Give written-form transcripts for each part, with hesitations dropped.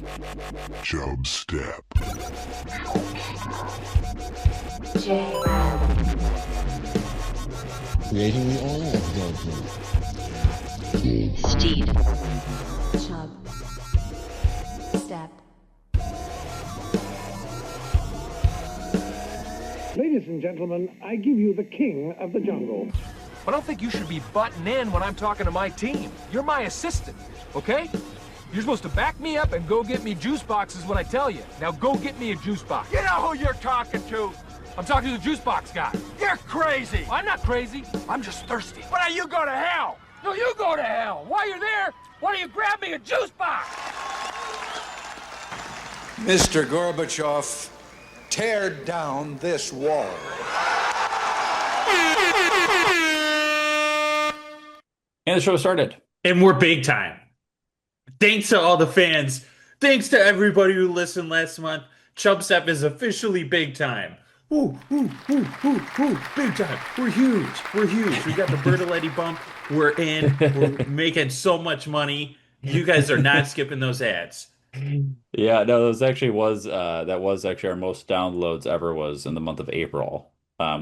Chubstep. Creating the oil of judgment. Steed. Chub. Step. Ladies and gentlemen, I give you the king of the jungle. I don't think you should be butting in when I'm talking to my team. You're my assistant, okay? You're supposed to back me up and go get me juice boxes when I tell you. Now go get me a juice box. You know who you're talking to? I'm talking to the juice box guy. You're crazy. I'm not crazy. I'm just thirsty. Why don't you go to hell? No, you go to hell. While you're there, why don't you grab me a juice box? Mr. Gorbachev, tear down this wall. And the show started. And we're big time. Thanks to all the fans. Thanks to everybody who listened last month. Chubstep is officially big time. Ooh, big time. We're huge. We're huge. We got the Bertoletti bump. We're in. We're making so much money. You guys are not skipping those ads. Yeah, no, that was actually our most downloads ever was in the month of April,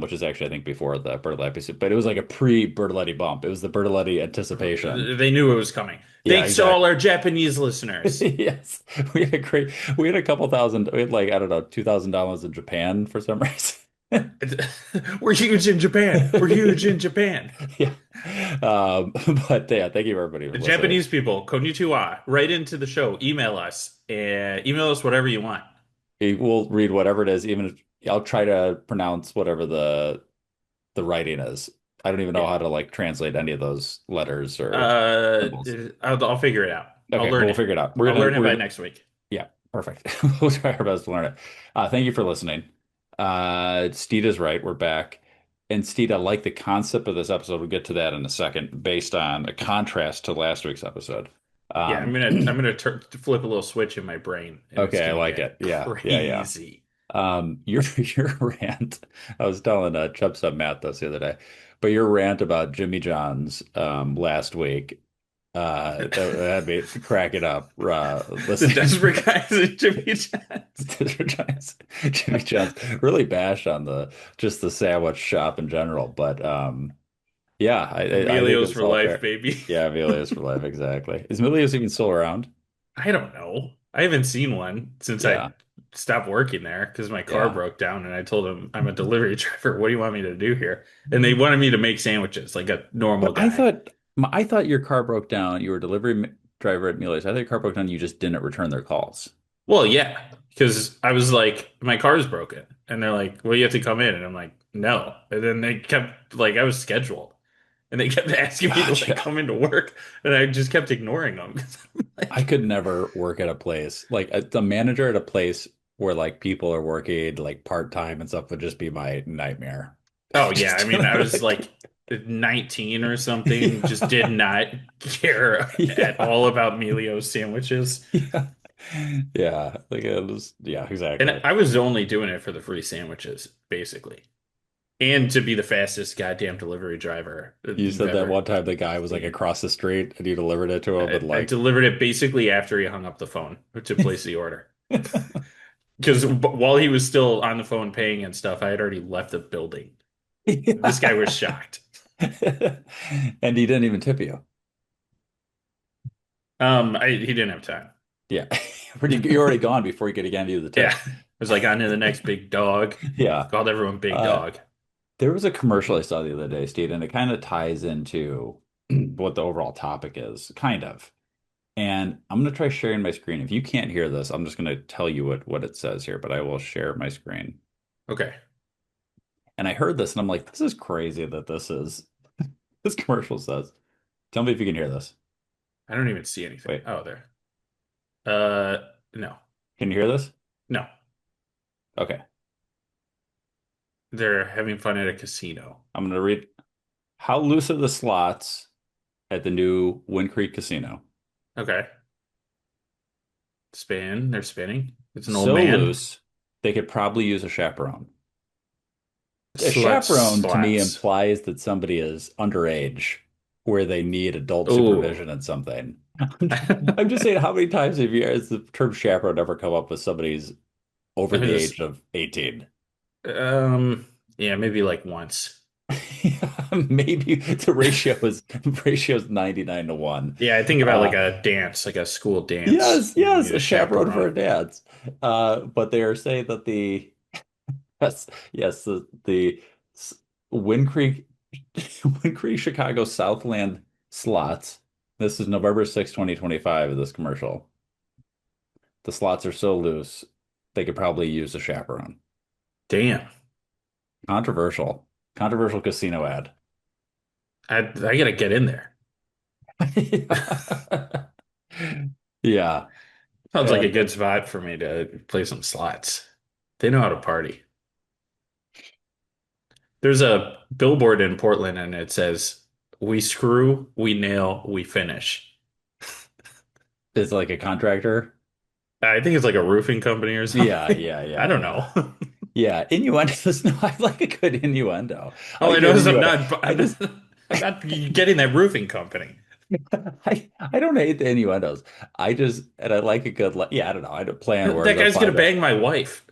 which is actually I think before the Bertoletti, but it was like a pre-Bertoletti bump. It was the Bertoletti anticipation. They knew it was coming. Yeah, Thanks exactly. to all our Japanese listeners. Yes, we had a couple thousand, we had like, I don't know, 2,000 downloads in Japan for some reason. We're huge in Japan. We're huge in Japan. Yeah. But yeah, thank you everybody for listening. Japanese people, konnichiwa. Write into the show. Email us. Email us whatever you want. We'll read whatever it is, even if I'll try to pronounce whatever the writing is. I don't even know how to like translate any of those letters or symbols. I'll figure it out. Okay, we'll figure it out. I'll learn it by next week. Yeah, perfect. We'll try our best to learn it. Thank you for listening. Steed is right. We're back. And Steed, I like the concept of this episode. We'll get to that in a second, based on a contrast to last week's episode. Yeah, I'm gonna flip a little switch in my brain. Okay, I like it. Yeah, crazy. Your rant. I was telling Chubstep Matt this the other day, but your rant about Jimmy John's last week that had me cracking up. The desperate guys at Jimmy John's. Jimmy John's really bashed on the sandwich shop in general, but yeah, Emilio's for life, fair. Baby. Yeah, Emilio's for life, exactly. Is Emilio's even still around? I don't know. I haven't seen one since I stopped working there because my car broke down, and I told them I'm a delivery driver. What do you want me to do here? And they wanted me to make sandwiches like a normal guy. I thought your car broke down. You were a delivery driver at Emilio's. I thought your car broke down. You just didn't return their calls. Well, yeah, because I was like, my car's broken, and they're like, well, you have to come in, and I'm like, no. And then they kept I was scheduled. And they kept asking me to come into work, and I just kept ignoring them. I could never work at a place like the manager at a place where like people are working like part-time and stuff would just be my nightmare. Oh yeah, I mean, I was like 19 or something, just did not care at all about Emilio's sandwiches. Yeah, like it was, exactly. And I was only doing it for the free sandwiches, basically. And to be the fastest goddamn delivery driver. You said that one time the guy was like across the street and you delivered it to him. And I delivered it basically after he hung up the phone to place the order. Because while he was still on the phone paying and stuff, I had already left the building. Yeah. This guy was shocked. And he didn't even tip you. He didn't have time. Yeah. You're already gone before he could give you the tip. Yeah. I was like, on to the next big dog. Yeah. Called everyone big dog. There was a commercial I saw the other day, Steve, and it kind of ties into what the overall topic is, kind of. And I'm going to try sharing my screen. If you can't hear this, I'm just going to tell you what it says here, but I will share my screen. Okay. And I heard this, and I'm like, this is crazy that this commercial says. Tell me if you can hear this. I don't even see anything. Wait. Oh, there. No. Can you hear this? No. Okay. They're having fun at a casino. I'm going to read. How loose are the slots at the new Wind Creek Casino? Okay. They're spinning. It's an so old man. Loose, they could probably use a chaperone. A chaperone to me implies that somebody is underage where they need adult Ooh. supervision and something. I'm just saying, how many times has the term chaperone ever come up with somebody's over I the just age of 18? yeah, maybe like once. Maybe the ratio is 99 to 1. Yeah, I think about like Uh, a dance, like a school dance. yes, You yes, need a a chaperone for chaperone. a dance. But they are saying that the yes, yes, the S- Wind Creek Wind Creek Chicago Southland slots. This is November 6, 2025, this commercial. The slots are so loose, they could probably use a chaperone. Damn. Controversial. Controversial casino ad. I gotta get in there. Yeah. Sounds like a And good spot for me to play some slots. They know how to party. There's a billboard in Portland and it says, "We screw, we nail, we finish." it's like a contractor. I think it's like a roofing company or Yeah, something. yeah, I yeah, don't yeah. know. Yeah, innuendos. No, I like a good innuendo. I All like I a know good is innuendo. I I'm just, not getting that roofing company. I don't hate the innuendos. And I like a good, yeah, I don't know. I don't plan where That they'll guy's gonna find a, bang my wife.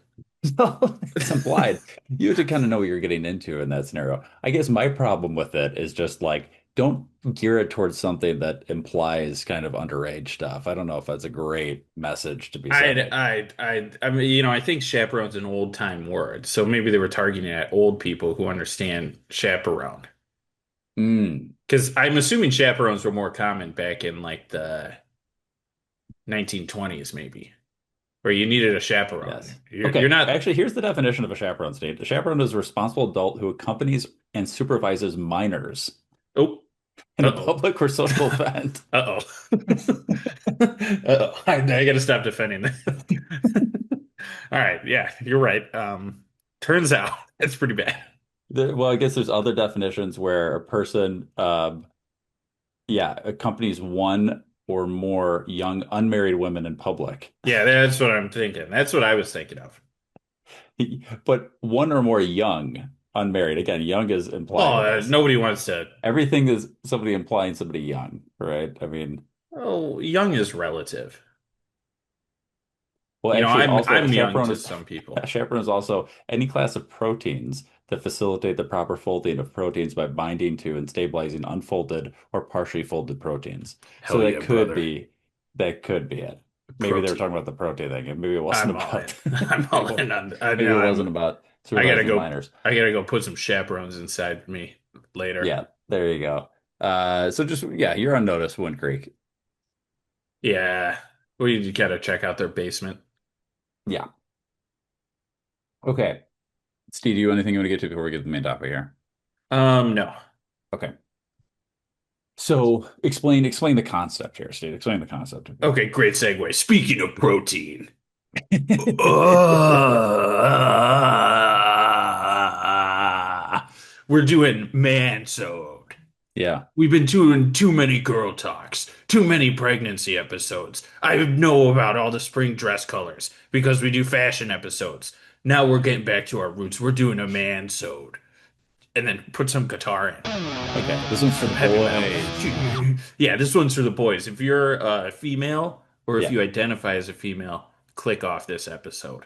no, it's implied. You have to kind of know what you're getting into in that scenario. I guess my problem with it is just like, don't gear it towards something that implies kind of underage stuff. I don't know if that's a great message to be sending. I mean, I think chaperone's an old time word, so maybe they were targeting at old people who understand chaperone. Mm, Because I'm assuming chaperones were more common back in like the 1920s, maybe, where you needed a chaperone. yes. You're Okay. not. Actually, here's the definition of a chaperone state. A chaperone is a responsible adult who accompanies and supervises minors Oh, in a uh-oh. public or social event. Uh-oh. Uh-oh. I gotta stop defending that. All right, yeah, you're right. Turns out that's pretty bad. Well, I guess there's other definitions where a person, yeah, accompanies one or more young unmarried women in public. Yeah, that's what I'm thinking. That's what I was thinking of. But one or more young unmarried. Again, young is implied Oh, in this. nobody wants to. Everything is somebody implying somebody young, right? I mean, Oh, young is relative. well, actually, also I'm young to some a people. chaperone is also any class of proteins that facilitate the proper folding of proteins by binding to and stabilizing unfolded or partially folded proteins. So Hell yeah, brother. that could be it. Maybe they were talking Protein. about the protein thing, and maybe it wasn't I'm all about in. I'm all in on. maybe No, it wasn't about I gotta supervising go. minors. I gotta go put some chaperones inside me later. Yeah, there you go. So just yeah, you're on notice, Wind Creek. Yeah, we gotta check out their basement. Yeah. Okay. Steve, do you have anything you want to get to before we get to the main topic here? No. Okay. So explain the concept here, Steve. Explain the concept. Okay, great segue. Speaking of protein, we're doing Mansode. Yeah. We've been doing too many girl talks, too many pregnancy episodes. I know about all the spring dress colors because we do fashion episodes. Now we're getting back to our roots. We're doing a Mansode. And then put some guitar in. Okay. This one's for Some heavy boys. metal. Yeah, this one's for the boys. If you're a female or if Yeah. you identify as a female, click off this episode.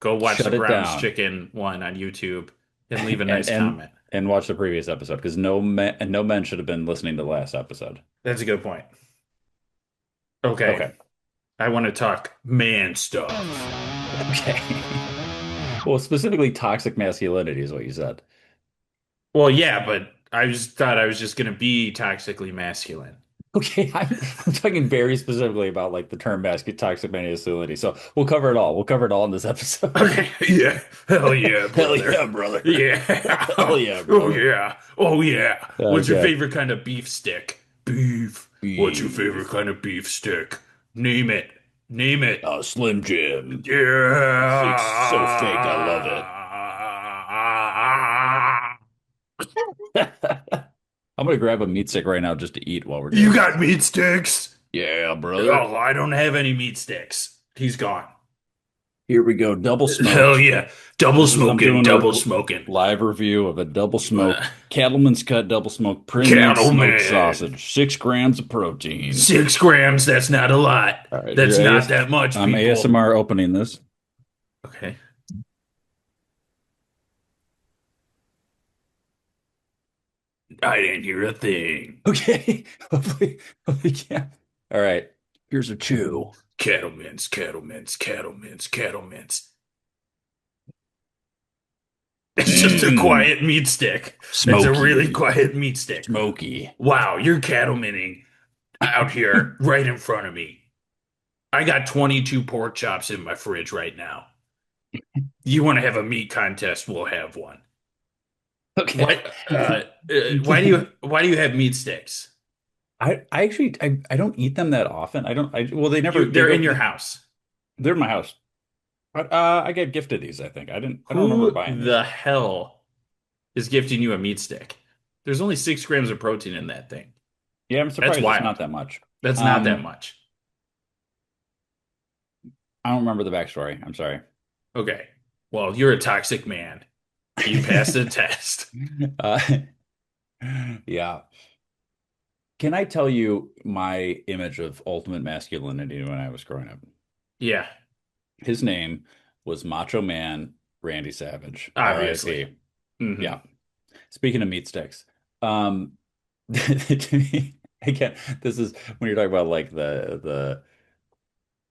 Go watch the Shut it Brown's down. Chicken one on YouTube and leave a And nice comment. and watch the previous episode because no men should have been listening to the last episode. That's a good point. Okay. Okay. I want to talk man stuff. Okay. Well, specifically toxic masculinity is what you said. Well, yeah, but I just thought I was just going to be toxically masculine. Okay, I'm talking very specifically about like the term toxic masculinity. So we'll cover it all. We'll cover it all in this episode. Okay, yeah. Hell yeah, Hell brother. yeah, brother. Yeah. Hell yeah, Oh brother. yeah. Oh yeah. What's your Okay. favorite kind of beef stick? Beef. What's your favorite kind of beef stick? Name it. Name it. Slim Jim. Yeah. It's so fake, I love it. I'm gonna grab a meat stick right now just to eat while we're doing You this. got meat sticks? Yeah, brother. Oh, I don't have any meat sticks. He's gone. Here we go. Double Hell smoked. yeah. Double This is I'm smoking, doing double a smoking. live review of a double Uh, smoked cattleman's cut double smoked premium smoked Cattleman. sausage. 6 grams of protein. 6 grams, that's not a lot. All right, That's here not that much, I'm people. ASMR opening this. Okay. I didn't hear a thing. Okay. Hopefully, yeah. All right. Here's a chew. Cattlemen's, cattlemen's, cattlemen's, cattlemen's. It's just a quiet meat stick. It's a really Smoky. quiet meat stick. Smoky. Wow, you're cattlemening out here right in front of me. I got 22 pork chops in my fridge right now. You want to have a meat contest? We'll have one. Okay. Why do you have meat sticks? I actually I don't eat them that often. Well they never They're they in go, your house. they're in my house. But I get gifted these, I think. I don't remember Who buying these. the hell is gifting you a meat stick? There's only 6 grams of protein in that thing. Yeah, I'm surprised That's it's wild. not that much. That's not that much. I don't remember the backstory. I'm sorry. Okay. Well, you're a toxic man. You passed the test. Uh, yeah. Can I tell you my image of ultimate masculinity when I was growing up? Yeah, His name was Macho Man Randy Savage. obviously. R.I.P. Mhm. Yeah. Speaking of meat sticks, to me, again, this is when you're talking about like the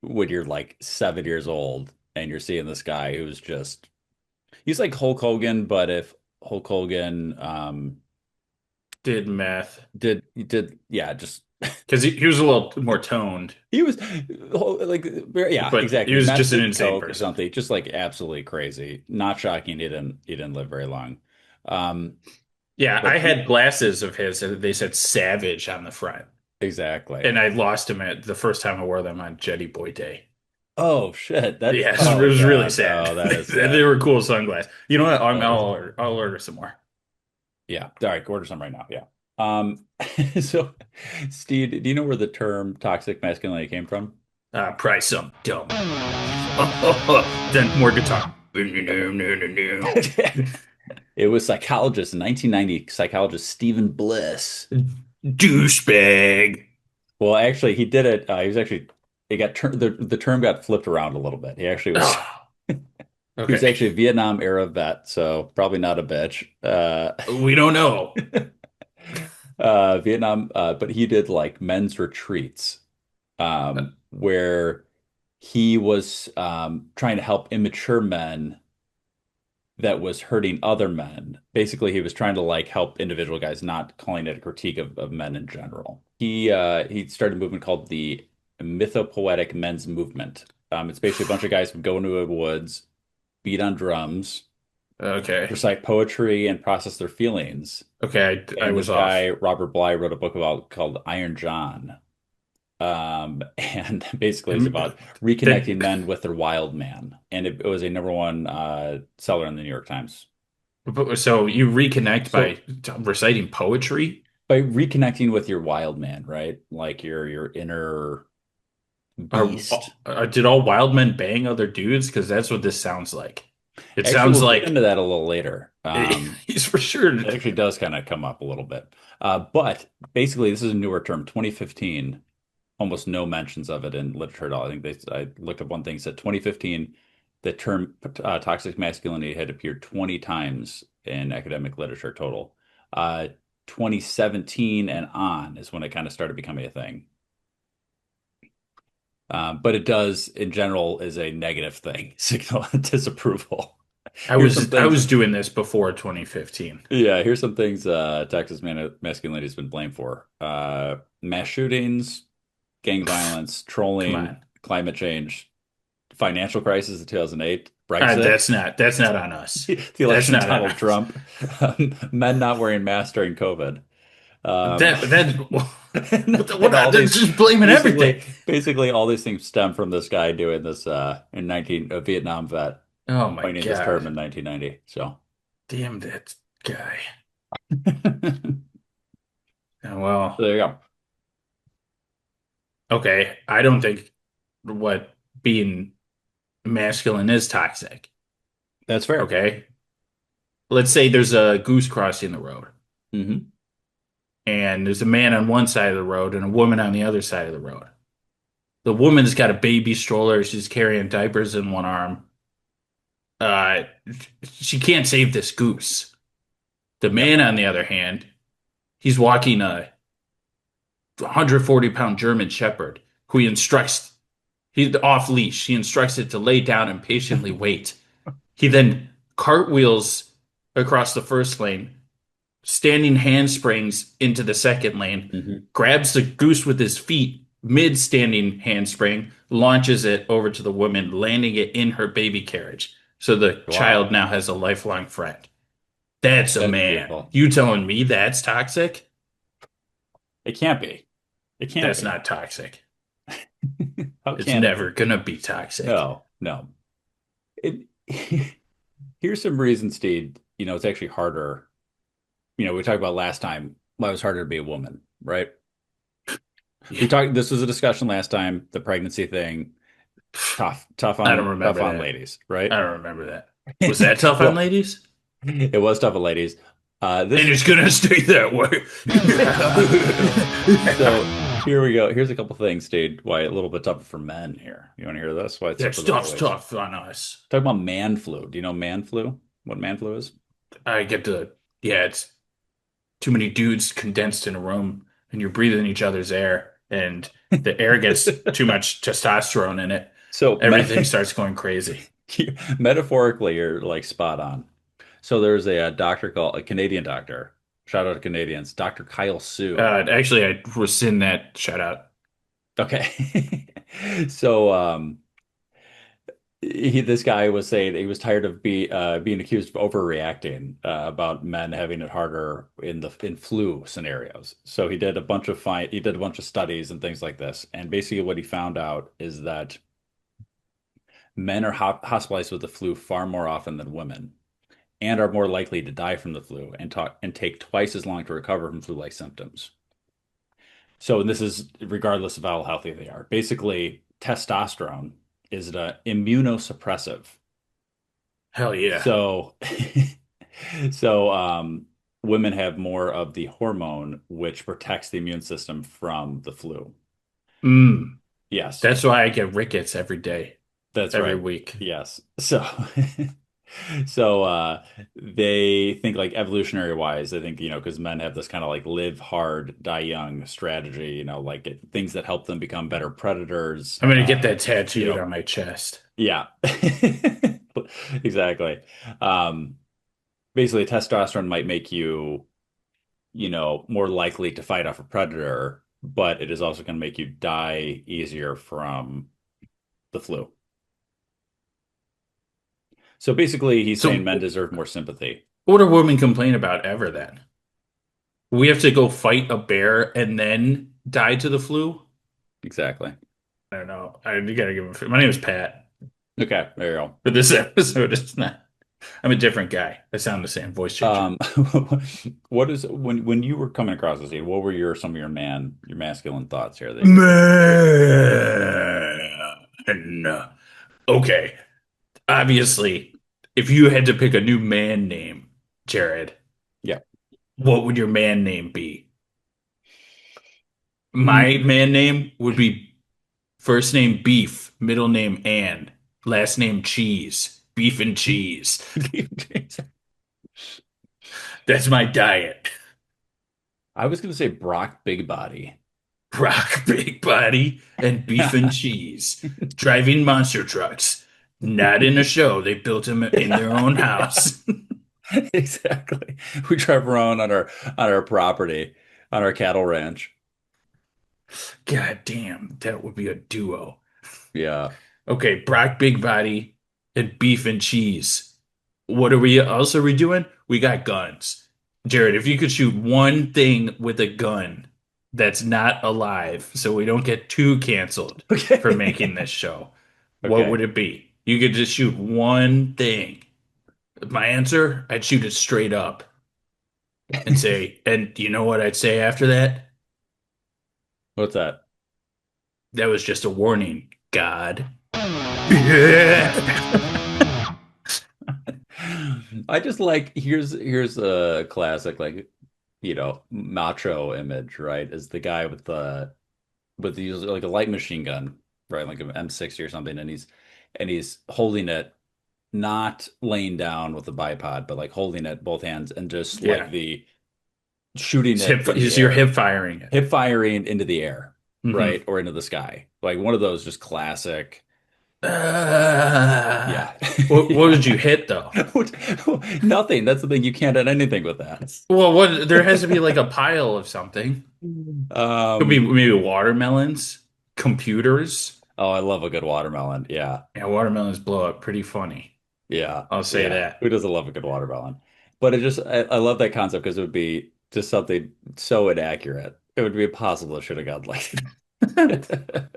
when you're like 7 years old and you're seeing this guy who's just he's like Hulk Hogan, but if Hulk Hogan Did meth. did yeah, just Because he was a little more toned, he was like yeah, but exactly. he was Meth just an and insane Coke or person. something, just like absolutely crazy. Not shocking he didn't live very long. Um, Yeah, but I had glasses of his and they said Savage on the front. exactly. And I lost him at the first time I wore them on Jetty Boy Day. Oh shit, that's Yeah, it oh was really god, sad. oh that is They sad. were cool sunglasses. You know what? That is I'll order some more. yeah. All right, order some right now. Yeah. So Steve, do you know where the term toxic masculinity came from? Price some dumb. Then more guitar. It was psychologist in 1990, psychologist Stephen Bliss. Douchebag. Well, actually, he did it. He was actually it got the term got flipped around a little bit. He actually was he was Okay. actually a Vietnam era vet, so probably not a bitch. We don't know. Vietnam, but he did like men's retreats, where he was trying to help immature men that was hurting other men. Basically, he was trying to like help individual guys, not calling it a critique of men in general. He started a movement called the Mythopoetic Men's Movement. It's basically a bunch of guys who go into the woods, beat on drums, Okay. recite poetry, and process their feelings. Okay, I And was this off. guy, Robert Bly, wrote a book about called Iron John. And basically it's about reconnecting That, men with their wild man. And it was a number one seller in the New York Times. so you reconnect So by reciting poetry? by reconnecting with your wild man, right? Like your inner beast. Did all wild men bang other dudes? Because that's what this sounds like. It Actually, sounds we'll get into like that a little later. he's for sure. It actually does kind of come up a little bit. But basically, this is a newer term, 2015. Almost no mentions of it in literature at all. I looked up one thing, said 2015, the term toxic masculinity had appeared 20 times in academic literature total. 2017 and on is when it kind of started becoming a thing. But it does, in general, is a negative thing, signal disapproval. Here's some I things. was doing this before 2015. Yeah, here's some things toxic masculinity has been blamed for. Mass shootings, gang violence, Come trolling, on. climate change, financial crisis of 2008, Brexit, That's not on us. the That's election of not on Donald us. Trump, men not wearing masks during COVID. And all That's these just blaming everything. basically all these things stem from this guy doing this in 19 a Vietnam vet Oh my coining this term God. in 1990. So Damn that guy. there Oh, well, you go. okay. I don't think what being masculine is toxic. That's fair. Okay. Let's say there's a goose crossing the road, Hmm. and there's a man on one side of the road and a woman on the other side of the road. The woman's got a baby stroller. She's carrying diapers in one arm. Uh, she can't save this goose. The Yep. man, on the other hand, he's walking a 140-pound German Shepherd who he's off leash. He instructs it to lay down and patiently wait. He then cartwheels across the first lane, standing handsprings into the second lane, Hmm. grabs the goose with his feet, mid standing handspring, launches it over to the woman, landing it in her baby carriage. So the Wow. child now has a lifelong friend. That's a That is man. beautiful. You telling me that's toxic? It can't be. It can't That's be. not toxic. How It's can it never be? gonna be toxic. No, no. It, here's some reasons, Steve. It's actually harder. We talked about last time why it was harder to be a woman, right? Yeah. We talked. This was a discussion last time. The pregnancy thing, tough I don't on remember tough on that. ladies, right? I don't remember that. Was that tough on Well, ladies? it was tough on ladies. This And it's gonna stay that way. So here we go. Here's a couple things, Steve. Why a little bit tougher for men here. You want to hear this? Why it's That tougher for the stuff's boys? tough on us. Talk about man flu. Do you know man flu? What man flu is? I get to, yeah, it's too many dudes condensed in a room and you're breathing each other's air and the air gets too much testosterone in it. So Everything starts going crazy. metaphorically, you're like spot on. So there's a doctor called a Canadian doctor. Shout out to Canadians, Dr. Kyle Sue. Actually, I rescind that shout out. Okay. So this guy was saying he was tired of being accused of overreacting about men having it harder in flu scenarios. So he did a bunch of studies and things like this. And basically what he found out is that men are hospitalized with the flu far more often than women and are more likely to die from the flu and take twice as long to recover from flu-like symptoms. So, and this is regardless of how healthy they are. Basically, testosterone is the immunosuppressive. Hell yeah. So, so women have more of the hormone which protects the immune system from the flu. Mm, Yes, that's why I get rickets every day, that's every right. week. Yes. So, so they think like evolutionary wise, I think, because men have this kind of like live hard, die young strategy, like things that help them become better predators. I'm gonna get that You tattooed know, on my chest. yeah, exactly. Um, Basically, testosterone might make you, more likely to fight off a predator, but it is also going to make you die easier from the flu. So basically, he's saying men So, deserve more sympathy. what do women complain about ever then? We have to go fight a bear and then die to the flu? Exactly. I don't know. You gotta give him. My name is Pat. Okay, there you go. For this episode, it's not. I'm a different guy. I sound the same. Voice changer. What is when you were coming across this, what were some of your masculine thoughts here? Man. Okay. Obviously, if you had to pick a new man name, Jared, Yeah. what would your man name be? Mm. My man name would be first name Beef, middle name Ann, last name Cheese. Beef and cheese. That's my diet. I was going to say Brock Big Body. Rock big body and beef and cheese. Driving monster trucks. Not in a show. They built them in their own house. Exactly. We drive around on our property, on our cattle ranch. God damn, that would be a duo. Yeah. Okay, Brock Big Body and beef and cheese. What are we else are we doing? We got guns. Jared, if you could shoot one thing with a gun that's not alive, so we don't get too canceled Okay. for making this show, what Okay. would it be? You could just shoot one thing. My answer, I'd shoot it straight up and say, and you know what I'd say after that? What's that? That was just a warning, God. Yeah. I just like here's a classic like macho image, right? Is the guy with the like a light machine gun, right? Like an M60 or something, and he's holding it not laying down with the bipod, but like holding it both hands and just Yeah. slightly shooting He's it in the you're air, hip firing it. hip firing into the air, Hmm. right? Or into the sky. Like one of those just classic. Uh, Yeah. what Yeah. did you hit though? Nothing. That's the thing. You can't hit anything with that. Well, what there has to be like a pile of something. Could be Um, maybe watermelons, computers. oh, I love a good watermelon. Yeah. Yeah, watermelons blow up pretty funny. Yeah. I'll say Yeah. that. Who doesn't love a good watermelon? But I love that concept because it would be just something so inaccurate. It would be impossible it should have gone like that.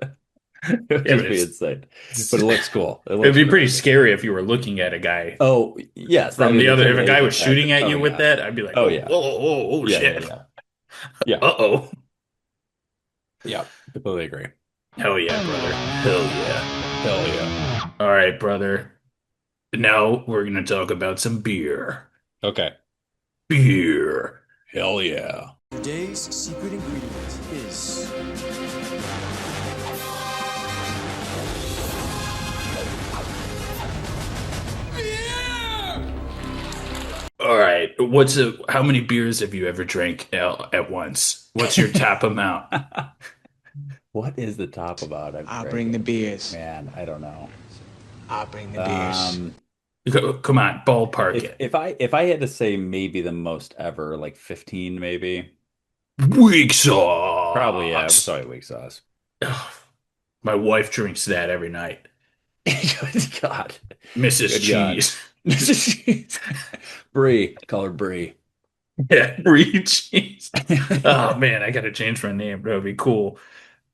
It would Yeah, just but be insane. But it's it looks cool. It it'd looks be really pretty cool. scary if you were looking at a guy Oh, yes. I from mean, the the other. If a guy intimidation was shooting factor. at Oh, you with yeah. that, I'd be like, Oh, oh, yeah. whoa, whoa, whoa, Yeah, yeah, shit. yeah. Yeah. Uh-oh. Yeah. Completely agree. Hell yeah, brother. Hell yeah. Hell yeah. All right, brother. Now we're gonna talk about some beer. Okay. Beer. Hell yeah. Today's secret ingredient is All right. How many beers have you ever drank at once? What's your top amount? What is the top about? I'm I'll bring the drinking? beers. Man, I don't know. I'll bring the beers. Come on, ballpark it. If I had to say maybe the most ever, like 15 maybe. Weak sauce. Probably, yeah. Sorry, weak sauce. Ugh, my wife drinks that every night. Good God. Mrs. Good God. Cheese. Brie. Call her Brie. Yeah, brie cheese. Oh man, I gotta change my name. That would be cool.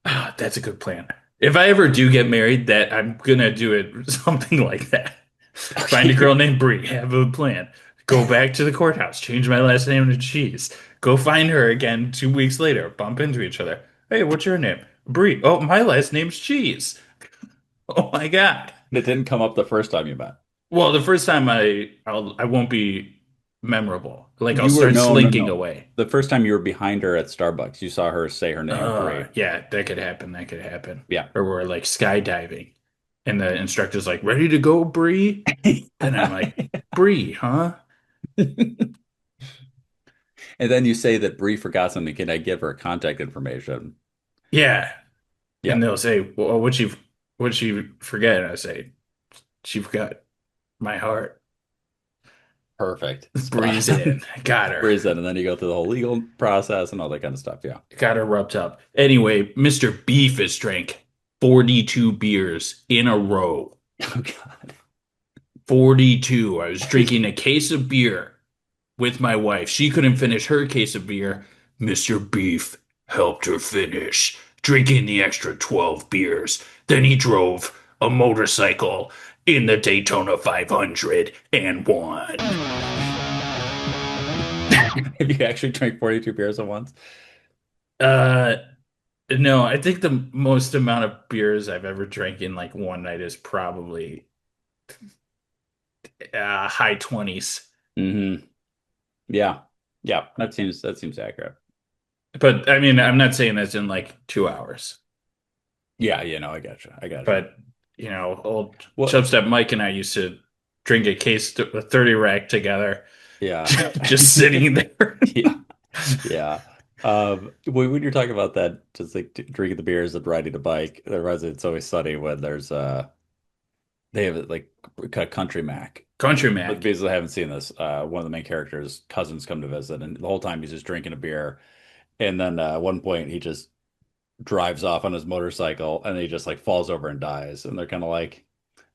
Ah, that's a good plan. If I ever do get married, that I'm gonna do it something like that. Find a girl named Brie, have a plan. Go back to the courthouse, change my last name to Cheese. Go find her again 2 weeks later, bump into each other. Hey, what's your name? Brie. Oh, my last name's Cheese. Oh my God. It didn't come up the first time you met. Well, the first time I won't be memorable. Like I'll You were start no, no, slinking no. away. The first time you were behind her at Starbucks, you saw her say her name, Brie. Yeah, that could happen. That could happen. Yeah. Or we're like skydiving, and the instructor's like, "Ready to go, Bree?" And I'm like, "Bree, huh?" And then you say that Brie forgot something. Can I give her contact information? Yeah. Yeah. And they'll say, "Well, what'd she forget?" And I say, "She forgot my heart." Perfect. Breeze in, got her, Breeze in, and then you go through the whole legal process and all that kind of stuff. Yeah. got her rubbed up. Anyway, Mr. Beef has drank 42 beers in a row. Oh God. 42. I was drinking a case of beer with my wife. She couldn't finish her case of beer. Mr. Beef helped her finish, drinking the extra 12 beers. Then he drove a motorcycle in the Daytona 500 and won. Have you actually drank 42 beers at once? Uh, no, I think the most amount of beers I've ever drank in like one night is probably high 20s. Mm-hmm. Yeah. Yeah. That seems accurate. But I mean, I'm not saying that's in like 2 hours. Yeah, I got you. I got you. But old Well, Chubstep Mike and I used to drink a 30 rack together, yeah. just sitting there. Yeah. Yeah. When you're talking about that, just like drinking the beers and riding a bike, the residents always sunny when there's they have it like a Country Mac. Country But Mac. basically, I haven't seen this. One of the main characters' cousins come to visit, and the whole time he's just drinking a beer. And then at one point, he just drives off on his motorcycle, and he just like falls over and dies. And they're kind of like,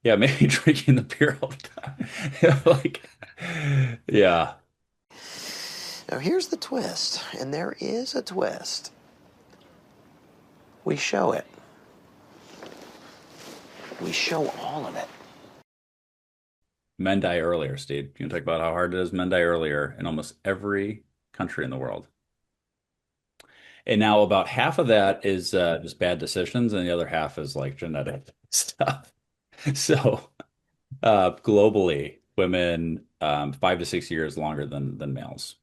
"Yeah, maybe drinking the beer all the time." Like, yeah, Now here's the twist, and there is a twist. We show it. We show all of it. men die earlier, Steve. You can talk about how hard it is. Men die earlier in almost every country in the world. And now about half of that is just bad decisions, and the other half is like genetic stuff. So, globally, women 5 to 6 years longer than males.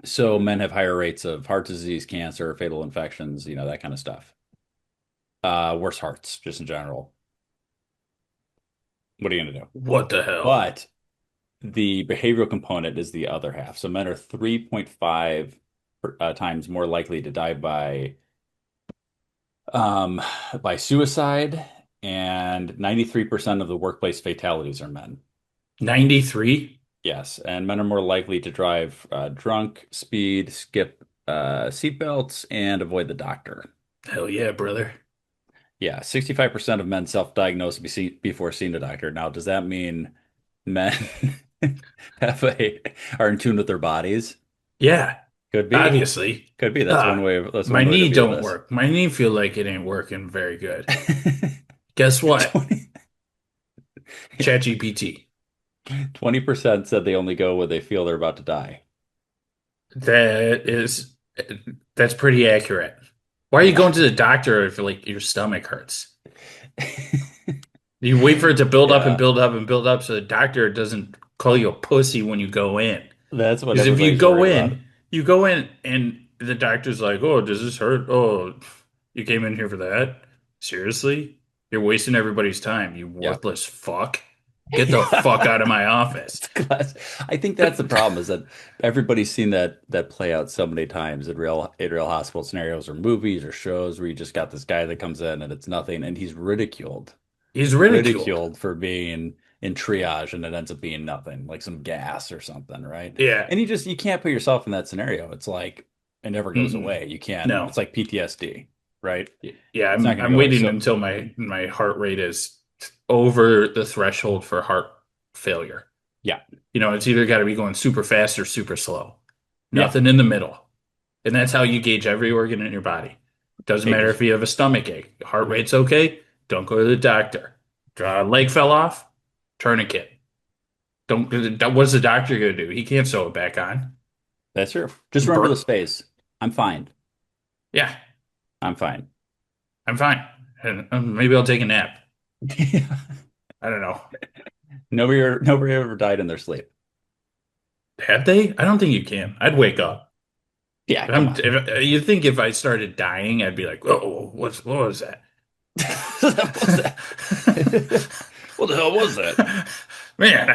So men have higher rates of heart disease, cancer, fatal infections, that kind of stuff. Worse hearts, just in general. What are you gonna do? What the hell? But the behavioral component is the other half. So men are 3.5 times more likely to die um, by suicide, and 93% of the workplace fatalities are men. 93? Yes, and men are more likely to drive drunk, speed, skip seatbelts, and avoid the doctor. Hell yeah, brother. Yeah, 65% of men self-diagnose before seeing a doctor. Now, does that mean men are in tune with their bodies? Yeah, Could be. obviously. Could be. That's My one way to knee view don't this. work. My knee feel like it ain't working very good. Guess what? ChatGPT. 20% said they only go when they feel they're about to die. That is, that's pretty accurate. Why are you Yeah. going to the doctor if like your stomach hurts? You wait for it to build up and Yeah, build up and build up so the doctor doesn't call you a pussy when you go in. that's what Because if everybody's worried about. you go in and the doctor's like, "Oh, does this hurt? Oh, you came in here for that? Seriously? You're wasting everybody's time, you Yeah. worthless fuck. Get the fuck out of my office." Class. I think that's the problem is that everybody's seen that play out so many times in real hospital scenarios or movies or shows where you just got this guy that comes in and it's nothing and he's ridiculed. He's ridiculed. Ridiculed for being in triage and it ends up being nothing, like some gas or something, right? Yeah. And you can't put yourself in that scenario. It's like it never goes Mm-mm. away. You can't. No. It's like PTSD, right? Yeah, It's not going to I'm go away. waiting So until my heart rate is over the threshold for heart failure. yeah, It's either got to be going super fast or super slow. yeah. Nothing in the middle. And that's how you gauge every organ in your body. Doesn't Hey, matter just if you have a stomach ache, heart rate's okay, don't go to the doctor. Leg fell off, tourniquet. Don't. What's the doctor gonna do? He can't sew it back on. that's true. Just remember Bur this phase. I'm fine. Yeah, I'm fine. I'm fine. And maybe I'll take a nap. I don't know. Nobody ever died in their sleep. Have they? I don't think you can. I'd wake up. Yeah, come on. You think if I started dying, I'd be like, "Oh, what was that?" What was that? What the hell was that? Man,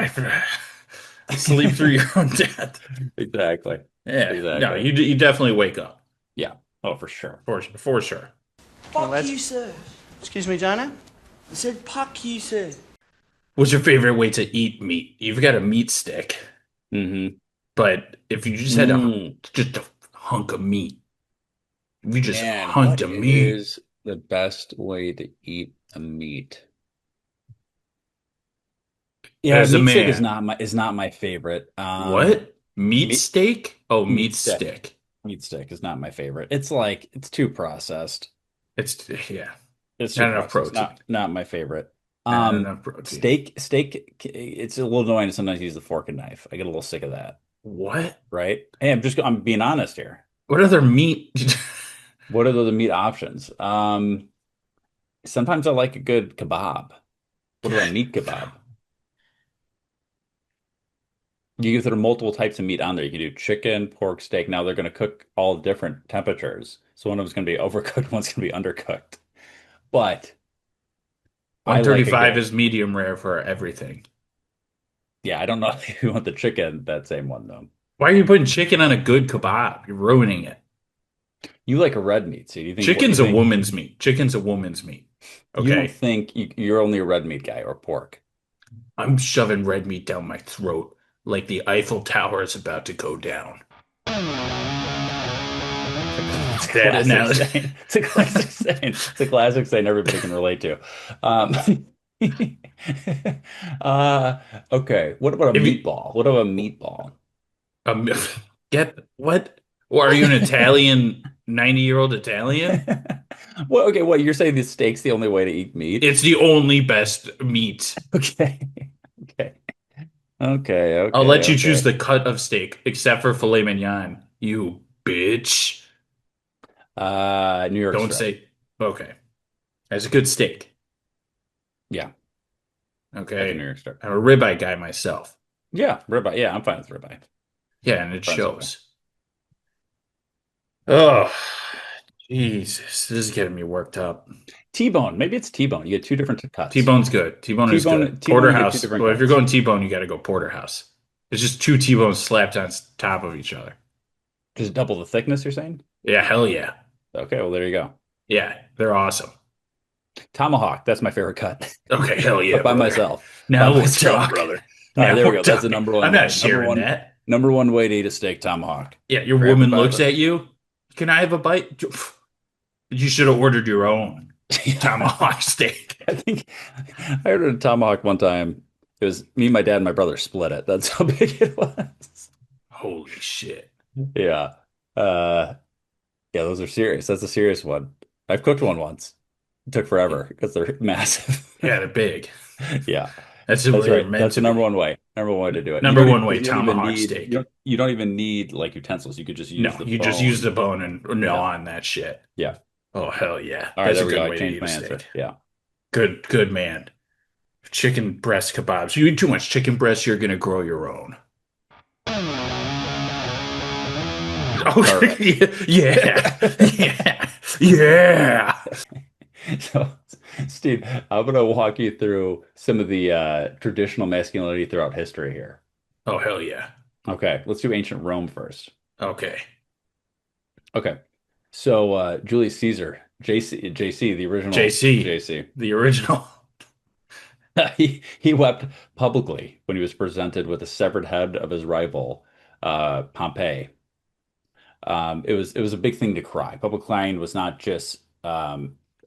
I sleep through your own death. Exactly. Yeah, Exactly. no, you definitely wake up Yeah. Oh, for sure. for sure. Fuck you, sir. Excuse me, Johnny? I said, fuck you, sir. What's your favorite way to eat meat? You've got a meat stick, Mm-hmm. but if you just had just a hunk of meat, if you just Man, hunt what a meat, is the best way to eat a meat? Yeah, as a meat steak man, is not my favorite. what? Meat Meat steak? Oh, meat meat stick. stick. Meat stick is not my favorite. It's too processed. It's yeah, It's too not enough processed. protein. Not my favorite. Not enough protein. Steak. It's a little annoying to sometimes use the fork and knife. I get a little sick of that. What? Right? Hey, I'm being honest here. What other meat? What are the meat options? Sometimes I like a good kebab. What about a meat kebab? You can throw multiple types of meat on there. You can do chicken, pork, steak. Now they're going to cook all different temperatures. So one of them's going to be overcooked, one's going to be undercooked. But I like a 135 good, is medium rare for everything. yeah, I don't know if you want the chicken, that same one though. Why are you putting chicken on a good kebab? You're ruining it. You like a red meat, so you think Chicken's a woman's meat. Chicken's a woman's meat. you don't Okay. think you're only a red meat guy or pork. I'm shoving red meat down my throat like the Eiffel Tower is about to go down. It's a That classic analogy. saying. It's a classic saying. It's a classic saying everybody can relate to. Um, okay. What about a If you meatball? What about a meatball? um, get what? Or are you an Italian 90-year-old Italian? Well, okay, what you're saying the steak's the only way to eat meat? It's the only best meat. Okay. Okay. Okay. I'll let you Okay. choose the cut of steak, except for filet mignon. You bitch. New York Don't strip. say okay. That's a good steak. Yeah. I can Okay. hear you start. I'm a ribeye guy myself. Yeah, ribeye. Yeah, I'm fine with ribeye. Yeah, and it Friends with me. shows. Oh, Jesus. This is getting me worked up. T-bone. Maybe it's T-bone. You get two different cuts. T-bone's good. T-bone is good. T-bone, you get two Porterhouse. different Well, if you're cuts. going T-bone, you got to go porterhouse. It's just two T-bones slapped on top of each other. Just double the thickness, you're saying? Yeah, hell yeah. Okay, well, there you go. Yeah, they're awesome. Tomahawk. That's my favorite cut. Okay, hell yeah, But by brother. myself. Now By we'll myself, talk. brother. All Now right, there we we're go. That's the talking. number one I'm way. not sharing that. Number one way to eat a steak, tomahawk. Yeah, your Grab woman it by looks the- at you. Can I have a bite? You should have ordered your own tomahawk steak. I think I ordered a tomahawk one time. It was me, my dad, and my brother split it. That's how big it was. Holy shit. Yeah. Yeah, those are serious. That's a serious one. I've cooked one once. It took forever because they're massive. Yeah, they're big. Yeah. That's the That's way they're right. meant That's to the number be. one way. Number one way to do it. Number You don't one even- way you don't even tomahawk need- steak. You don't even need like utensils. You could just use No, the you just bone. use the bone and gnaw Yeah. on that shit. Yeah. Oh, hell yeah. All right, That's there a we good go. I way to changed eat my a answer. steak. Yeah. Good man. Chicken breast kebabs. You eat too much chicken breast, you're gonna grow your own. Okay. Yeah. Yeah. Yeah. So, Steve, I'm going to walk you through some of the traditional masculinity throughout history here. Oh, hell yeah. Okay, let's do ancient Rome first. Okay. Okay, so Julius Caesar, JC, the original JC. The original. he wept publicly when he was presented with the severed head of his rival, Pompey. It was a big thing to cry. Public crying was not just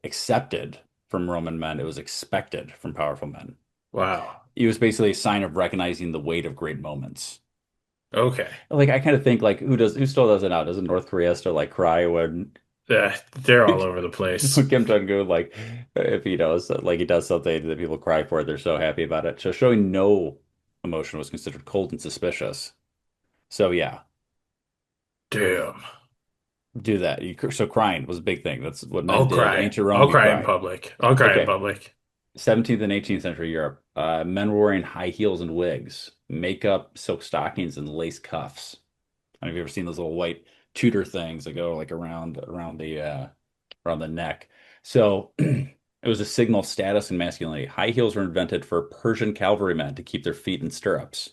accepted from Roman men; it was expected from powerful men. Wow. It was basically a sign of recognizing the weight of great moments. Okay. Like I kind of think like who still does it now? Doesn't North Korea still like cry when They're all over the place. Kim Jong-un like if he knows like he does something that people cry for it, they're so happy about it. So showing no emotion was considered cold and suspicious. So yeah, Damn. do that. So crying was a big thing. That's what men I'll did. cry. Ancient Rome, I'll you cry in cried. public. I'll cry Okay. in public. 17th and 18th century Europe, men were wearing high heels and wigs, makeup, silk stockings, and lace cuffs. I don't know if you've ever seen those little white Tudor things that go like around the neck. So it was a signal of status and masculinity. High heels were invented for Persian cavalrymen to keep their feet in stirrups.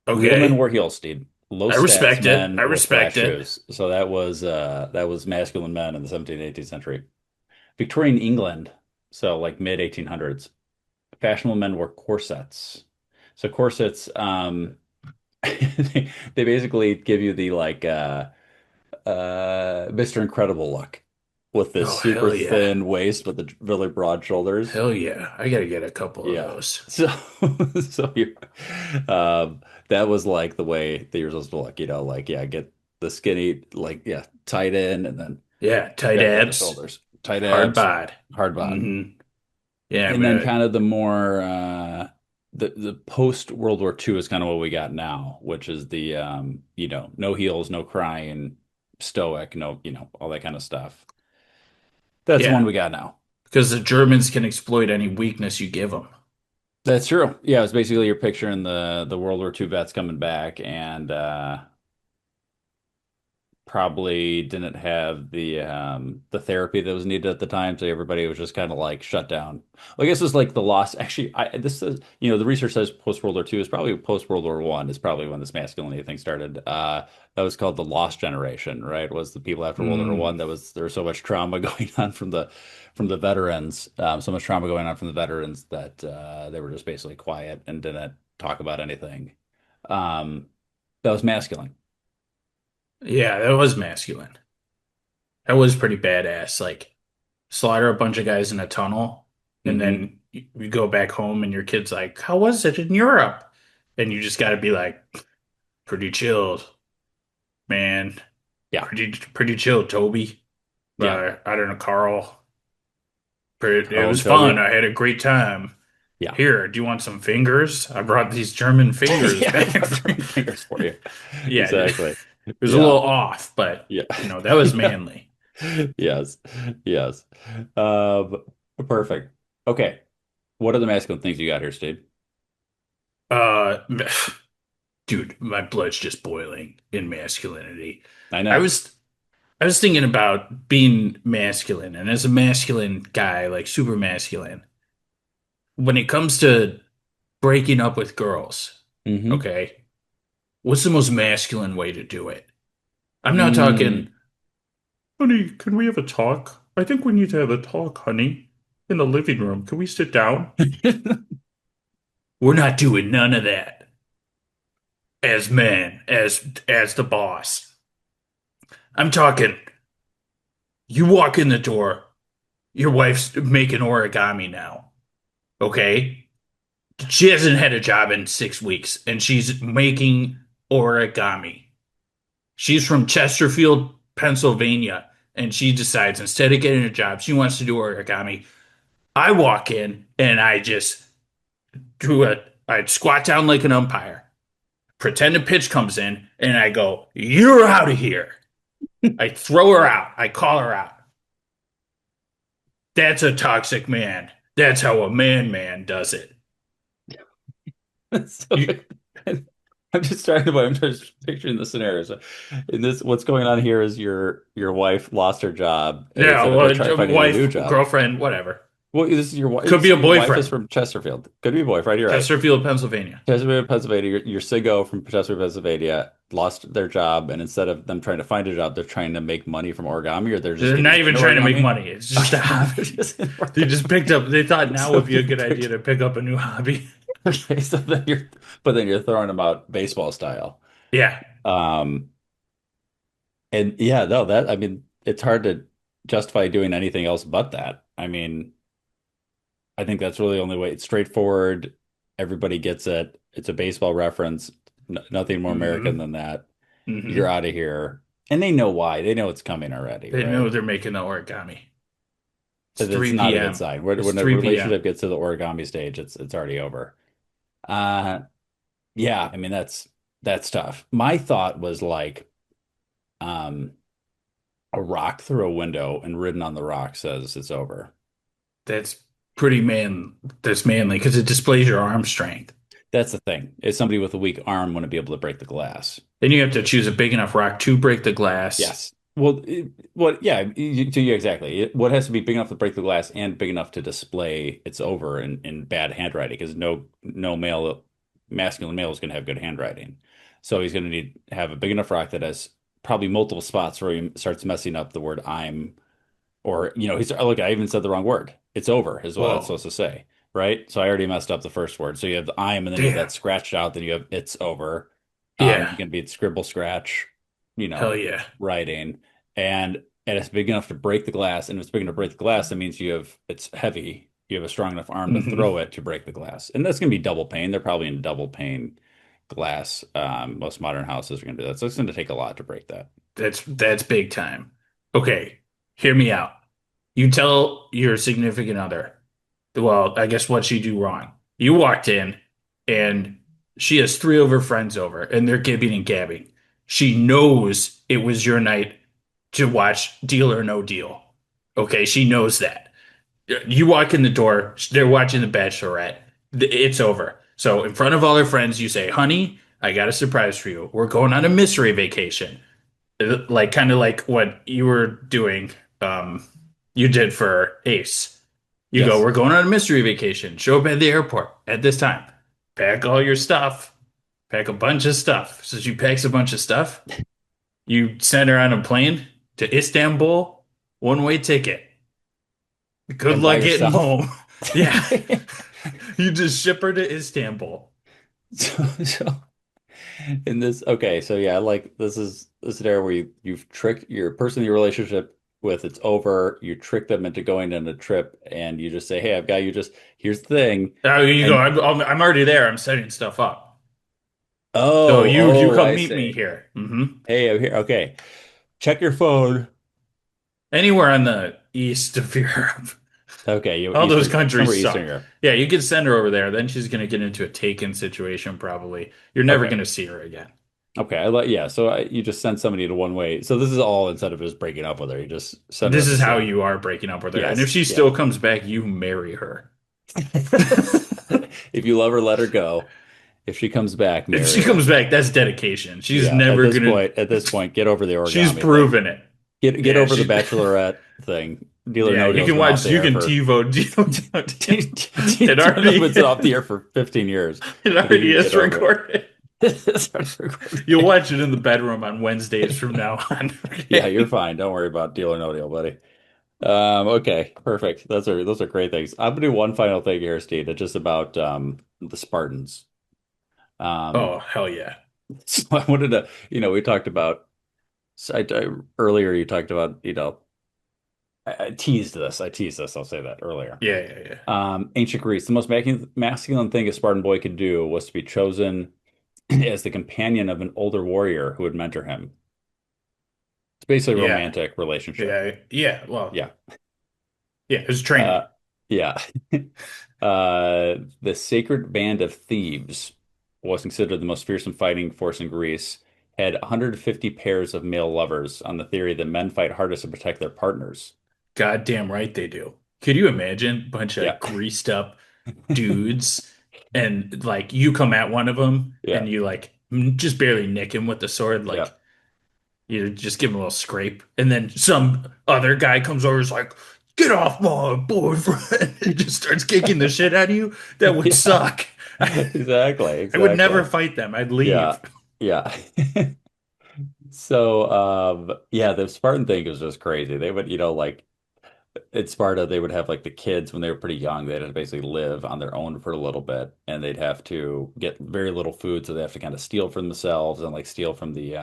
Real men Okay. wore heels, Steve. Low I respect stats it. men I wore respect flat it. shoes. So that was masculine men in the 17th and 18th century. Victorian England, so like mid 1800s, fashionable men wore corsets. So corsets, they basically give you the like Mr. Incredible look with this Oh, super hell yeah. thin waist with the really broad shoulders. Hell yeah. I gotta get a couple of Yeah. those. So, so you, that was like the way that you're supposed to look, like, yeah, get the skinny, like, yeah, tight in and then Yeah, tight yeah, the abs. shoulders, tight Hard abs, bod. hard bod. Mhm. Yeah, And then man. kind of the more, the post World War II is kind of what we got now, which is the, no heels, no crying, stoic, no, all that kind of stuff. That's the Yeah. one we got now. Because the Germans can exploit any weakness you give them. That's true. Yeah, it's basically you're picturing the World War II vets coming back and probably didn't have the therapy that was needed at the time, so everybody was just kind of like shut down. Well, I guess it's like the loss. Actually, this is the research says post World War II is probably post World War One is probably when this masculinity thing started. That was called the lost generation, right? It was the people after World War One there was so much trauma going on from the veterans, so much trauma going on from the veterans that they were just basically quiet and didn't talk about anything. That was masculine. Yeah, that was masculine. That was pretty badass. Like, slaughter a bunch of guys in a tunnel, and then you go back home, and your kid's like, "How was it in Europe?" And you just got to be like, "Pretty chilled, man. Yeah, pretty chilled, Toby." Yeah. I don't know, Carl. It Oh, was Toby. fun. I had a great time. Yeah. Here, do you want some fingers? I brought these German fingers Yeah, back. fingers for you. Yeah, Exactly. it was a Yeah. little off, but Yeah. that was manly. Yes. Yes. Perfect. Okay. What are the masculine things you got here, Steve? Uh, dude, my blood's just boiling in masculinity. I I know. was I was thinking about being masculine, and as a masculine guy, like super masculine, when it comes to breaking up with girls, Mm-hmm. okay, what's the most masculine way to do it? I'm not talking, Mm. honey, can we have a talk? I think we need to have a talk, honey, in the living room. Can we sit down? We're not doing none of that as men, as the boss. I'm talking, you walk in the door, your wife's making origami now, okay? She hasn't had a job in 6 weeks, and she's making origami. She's from Chesterfield, Pennsylvania, and she decides instead of getting a job, she wants to do origami. I walk in and I just I squat down like an umpire, pretend a pitch comes in, and I go, "You're out of here." I throw her out. I call her out. That's a toxic man. That's how a man does it. So You, I'm just picturing the scenario. So in this, what's going on here is your wife lost her job, and yeah, instead of her well, trying finding a new wife, job, girlfriend, whatever. well, this is your wife. Could be a Your wife is boyfriend. from Chesterfield. Could be a boyfriend. You're right. Chesterfield, Pennsylvania. Chesterfield, Pennsylvania. Your Sigo from Chesterfield, Pennsylvania lost their job, and instead of them trying to find a job, they're trying to make money from origami, or they're just They're getting not even into trying to make origami. money. It's just a hobby. They just picked up, they thought now So would be a you good idea picked- to pick up a new hobby. okay, but then you're throwing them out baseball style. Yeah. Um, and yeah, no, that I mean, it's hard to justify doing anything else but that. I mean, I think that's really the only way. It's straightforward. Everybody gets it. It's a baseball reference. Nothing more American hmm than that. You're hmm out of here. And they know why. They know it's coming already, They know right? they're making the origami. It's It's not a 3 good p.m. sign. It's When a 3 p.m. relationship gets to the origami stage, it's already over. Uh, yeah, I mean that's tough. My thought was like, um, a rock through a window and written on the rock says it's over. That's pretty that's manly because it displays your arm strength. That's the thing. Is somebody with a weak arm wouldn't be able to break the glass. Then you have to choose a big enough rock to break the glass. Yes. Well, what? Yeah, exactly. What has to be big enough to break the glass and big enough to display it's over in bad handwriting because no masculine male is going to have good handwriting. So he's going to need to have a big enough rock that has probably multiple spots where he starts messing up the word I'm, or he's look. I even said the wrong word. It's over is what it's Whoa. supposed to say, right? So I already messed up the first word. So you have the I'm, and then you have Damn. that scratched out. Then you have it's over. Yeah. You can be scribble scratch, you Hell know, yeah. writing, and it's big enough to break the glass. And if it's big enough to break the glass, that means it's heavy. You have a strong enough arm to hmm throw it to break the glass, and that's going to be double pane. They're probably in double pane glass. Most modern houses are going to do that, so it's going to take a lot to break that. That's big time. Okay, hear me out. You tell your significant other, well, I guess what she do wrong. You walked in and she has three of her friends over and they're gibbing and gabbing. She knows it was your night to watch Deal or No Deal. Okay, she knows that. You walk in the door, they're watching The Bachelorette. It's over. So in front of all her friends, you say, "Honey, I got a surprise for you. We're going on a mystery vacation." Like kind of like what you were doing, um, you did for Ace. You go, Yes. "We're going on a mystery vacation. Show up at the airport at this time. Pack all your stuff. Pack a bunch of stuff." So she packs a bunch of stuff. You send her on a plane to Istanbul, one-way ticket. Good And by luck getting yourself. home. Yeah. You just ship her to Istanbul. So in this, okay, so yeah, like this is this scenario where you've tricked your person in your relationship with it's over. You trick them into going on a trip, and you just say, "Hey, I've got you. Just here's the thing." You go, And I'm already there. I'm setting stuff up. So you oh, come I meet me see. here. Hey, I'm here. Okay, check your phone. Anywhere on the east of Europe. Okay, All those somewhere countries Eastern suck. Europe. Yeah, you could send her over there. Then she's going to get into a taken situation, probably. You're never Okay, going to see her again. okay, yeah. So you just send somebody to one way. So this is all instead of just breaking up with her. You just send her This on is this how like you are breaking up with her. And if yes, she yeah. still comes back, you marry her. If you love her, let her go. If she comes back, If marry she her. comes back, that's dedication. She's Yeah, never gonna. at this point, get over the She's origami thing. proven it. Get Yeah, over the she. Bachelorette thing. Deal or Yeah, No you Deal's can been off watch. the You air can for TiVo. It already. it's been off the air for 15 years. It I think already you can is get over it. recorded. It's recorded. You'll watch it in the bedroom on Wednesdays from now on. Yeah, you're Okay? fine. Don't worry about Deal or No Deal, buddy. Okay, perfect. Those are great things. I'm gonna do one final thing here, Steve. It's just about the Spartans. Um, Oh hell yeah! so I wanted to, we talked about earlier. You talked about, I teased this. I teased this. I'll say that earlier. Yeah, yeah, yeah. Ancient Greece, the most masculine thing a Spartan boy could do was to be chosen as the companion of an older warrior who would mentor him. It's basically a Yeah, romantic relationship. yeah, yeah. Well, Yeah. yeah. It was training. Yeah. The Sacred Band of Thieves was considered the most fearsome fighting force in Greece, had 150 pairs of male lovers on the theory that men fight hardest to protect their partners. Goddamn right they do. Could you imagine a bunch Yeah. of greased up dudes and like you come at one of them Yeah. and you like just barely nick him with the sword, Yeah. like you just give him a little scrape, and then some other guy comes over and is like, "Get off my boyfriend!" He just starts kicking the shit out of you. That would Yeah. suck. Exactly. I would never Exactly. fight them. I'd leave. Yeah. Yeah. So, yeah, the Spartan thing was just crazy. They would, like in Sparta, they would have like the kids when they were pretty young, they'd have to basically live on their own for a little bit, and they'd have to get very little food, so they have to kind of steal from themselves and like steal from the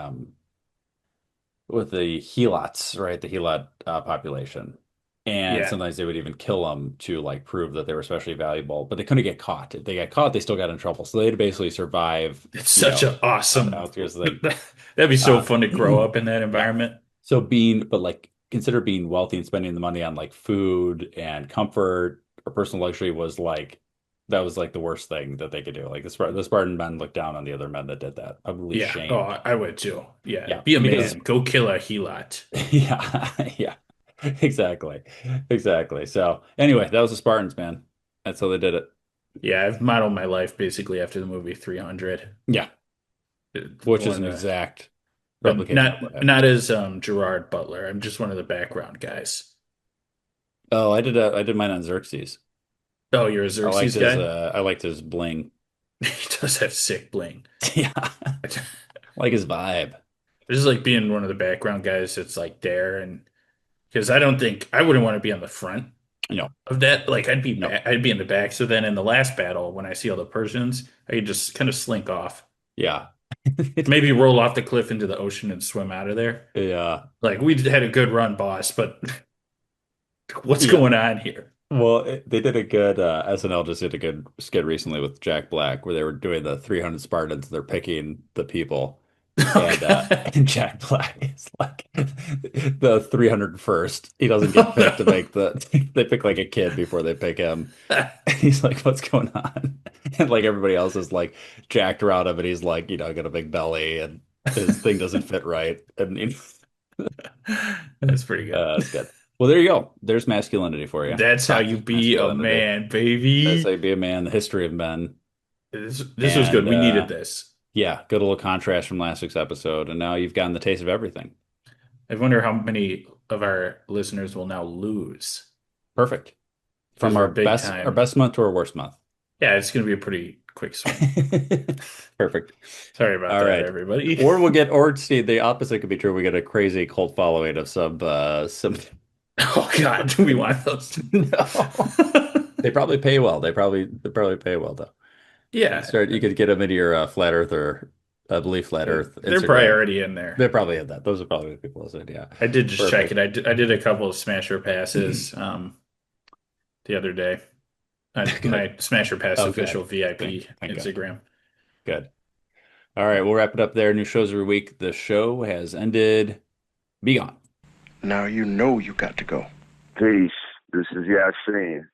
with the helots, right? The helot population. And Yeah, sometimes they would even kill them to like prove that they were especially valuable, but they couldn't get caught. If they got caught, they still got in trouble. So they had to basically survive, it's such an on the awesome. outskirts of the thing. That'd be so Uh, fun to grow up in that yeah. environment. So but like consider being wealthy and spending the money on like food and comfort or personal luxury was like that was like the worst thing that they could do. Like the Spartan men looked down on the other men that did that. Probably Yeah. Oh, shamed. I would too. Yeah. Yeah, Be a because man. Go kill a helot. yeah, yeah, exactly, exactly. So anyway, that was the Spartans, man. That's how they did it. Yeah, I've modeled my life basically after the movie 300. Yeah, which is One an of the, exact but replication of what not happened. as Gerard Butler. I'm just one of the background guys. Oh, I did mine on Xerxes. Oh, you're a Xerxes guy? I liked his bling. He does have sick bling. Yeah, like his vibe. This is like being one of the background guys that's like there, and because I don't think I wouldn't want to be on the front No, of that. Like no, I'd be in the back. So then in the last battle, when I see all the Persians, I could just kind of slink off. yeah, Maybe roll off the cliff into the ocean and swim out of there. yeah, Like we had a good run, boss, but what's yeah. going on here? Well, they did a good SNL just did a good skit recently with Jack Black where they were doing the 300 Spartans. They're picking the people, Oh God. and Jack Black is like the 301st. He doesn't get picked to make the. They pick like a kid before they pick him. And he's like, "What's going on?" And like everybody else is like jacked around him, and he's like, got a big belly, and his thing doesn't fit right, and That's pretty good. it's good. Well, there you go. There's masculinity for you. That's how you Toxic be a masculinity. man, That's how baby. you be a man. The history of men. This was good. And We needed this. yeah, good little contrast from last week's episode. And now you've gotten the taste of everything. I wonder how many of our listeners will now lose Perfect. because From we're big our time. best month to our worst month. Yeah, it's going to be a pretty quick swing. Perfect. Sorry about All that, right. everybody. Or see, the opposite could be true. We get a crazy cult following of some. Oh God, do we want those? No, they probably pay well. They probably pay well though. Yeah, You could get them into your flat Earth or I believe flat Earth they're probably Instagram. already in there. They probably had that. Those are probably the people who said, yeah. I did just check Perfect. it. I did a couple of Smasher passes the other day on Good. my Smasher Pass Okay. official VIP Thank God. Instagram. Good. All right, we'll wrap it up there. New shows every week. The show has ended. Be gone. Now you know you got to go. Peace. This is Yasin.